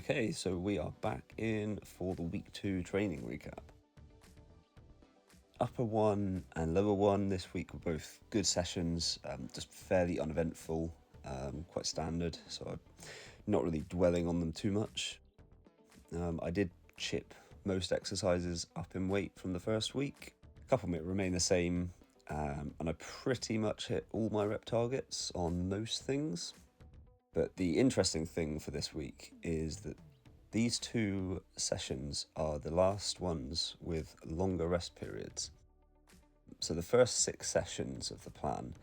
Okay, so we are back in for the week 2 training recap. Upper one and lower one this week were both good sessions, just fairly uneventful, quite standard, so I'm not really dwelling on them too much. I did chip most exercises up in weight from the first week. A couple of them remain the same, and I pretty much hit all my rep targets on most things. But the interesting thing for this week is that these 2 sessions are the last ones with longer rest periods. So the first 6 sessions of the plan,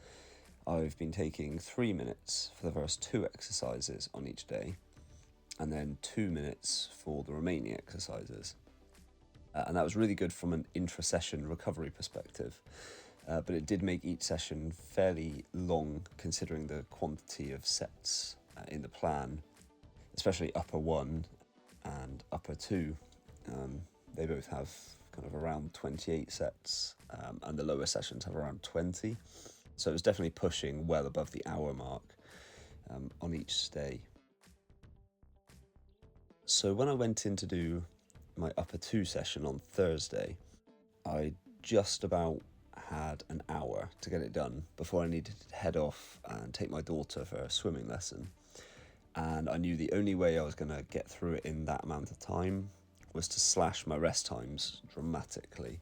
I've been taking 3 minutes for the first 2 exercises on each day, and then 2 minutes for the remaining exercises. And that was really good from an intra-session recovery perspective. But it did make each session fairly long considering the quantity of sets in the plan, especially upper 1 and upper 2. They both have kind of around 28 sets, and the lower sessions have around 20. So it was definitely pushing well above the hour mark on each day. So when I went in to do my upper 2 session on Thursday, I just about had an hour to get it done before I needed to head off and take my daughter for a swimming lesson. And I knew the only way I was going to get through it in that amount of time was to slash my rest times dramatically.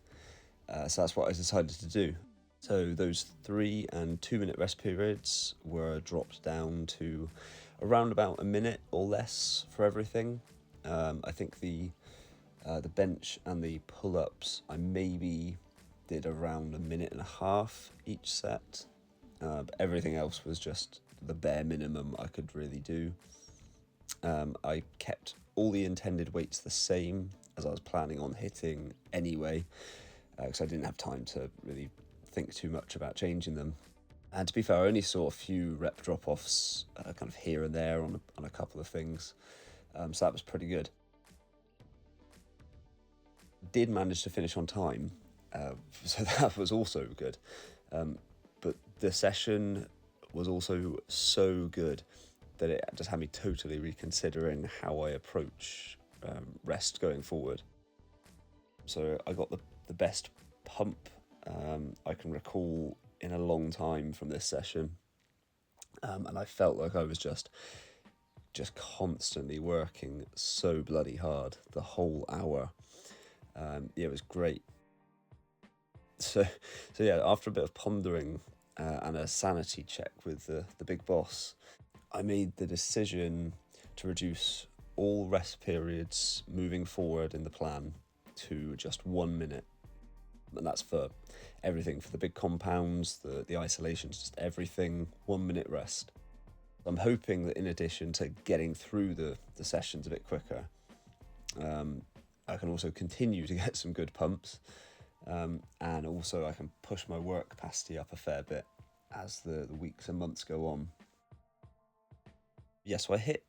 So that's what I decided to do. So those 3 and 2 minute rest periods were dropped down to around about a minute or less for everything. I think the bench and the pull-ups, I maybe did around a minute and a half each set. But everything else was just the bare minimum I could really do. I kept all the intended weights the same as I was planning on hitting anyway, because I didn't have time to really think too much about changing them. And to be fair, I only saw a few rep drop-offs kind of here and there on a couple of things, so that was pretty good. Did manage to finish on time, so that was also good. But the session was also so good that it just had me totally reconsidering how I approach rest going forward. So I got the best pump I can recall in a long time from this session, and I felt like I was just constantly working so bloody hard the whole hour. It was great. So yeah, after a bit of pondering and a sanity check with the big boss, I made the decision to reduce all rest periods moving forward in the plan to just 1 minute. And that's for everything, for the big compounds, the isolations, just everything, 1 minute rest. I'm hoping that in addition to getting through the sessions a bit quicker, I can also continue to get some good pumps, and also I can push my work capacity up a fair bit as the weeks and months go on. So I hit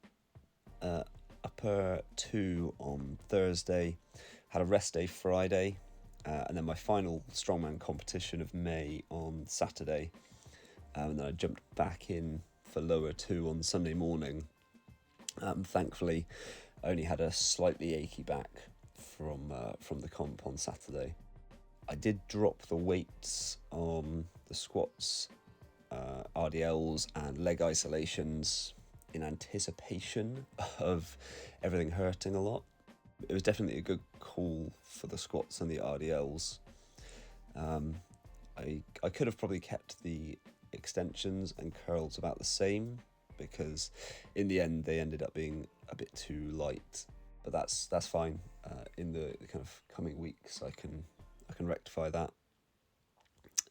upper 2 on Thursday, had a rest day Friday, and then my final strongman competition of May on Saturday, and then I jumped back in for lower 2 on Sunday morning. Thankfully, I only had a slightly achy back from the comp on Saturday. I did drop the weights on the squats, RDLs and leg isolations in anticipation of everything hurting a lot. It was definitely a good call for the squats and the RDLs. I could have probably kept the extensions and curls about the same, because in the end they ended up being a bit too light, but that's fine. In the kind of coming weeks I can rectify that.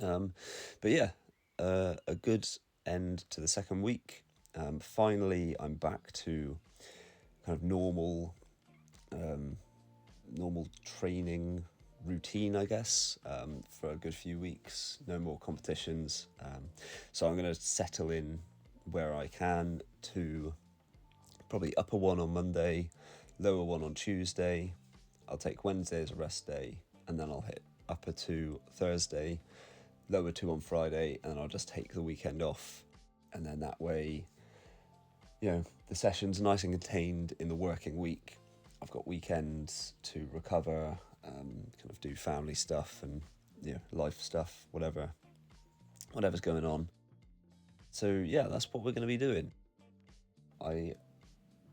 But yeah, a good end to the second week. Finally I'm back to kind of normal training routine, I guess, for a good few weeks. No more competitions, so I'm going to settle in where I can to probably upper 1 on Monday, lower 1 on Tuesday. I'll take Wednesday as a rest day, and then I'll hit upper 2 Thursday, lower 2 on Friday, and then I'll just take the weekend off. And then that way, the session's nice and contained in the working week. I've got weekends to recover, kind of do family stuff and life stuff, whatever's going on. So yeah, that's what we're going to be doing. I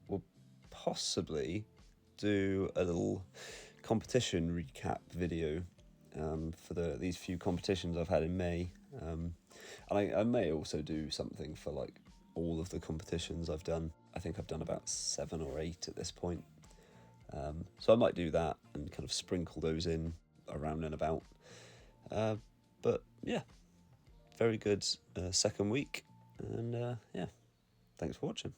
will possibly do a little competition recap video for these few competitions I've had in May, and I may also do something for like all of the competitions I've done. I think I've done about 7 or 8 at this point, so I might do that and kind of sprinkle those in around and about. But yeah, very good second week, and thanks for watching.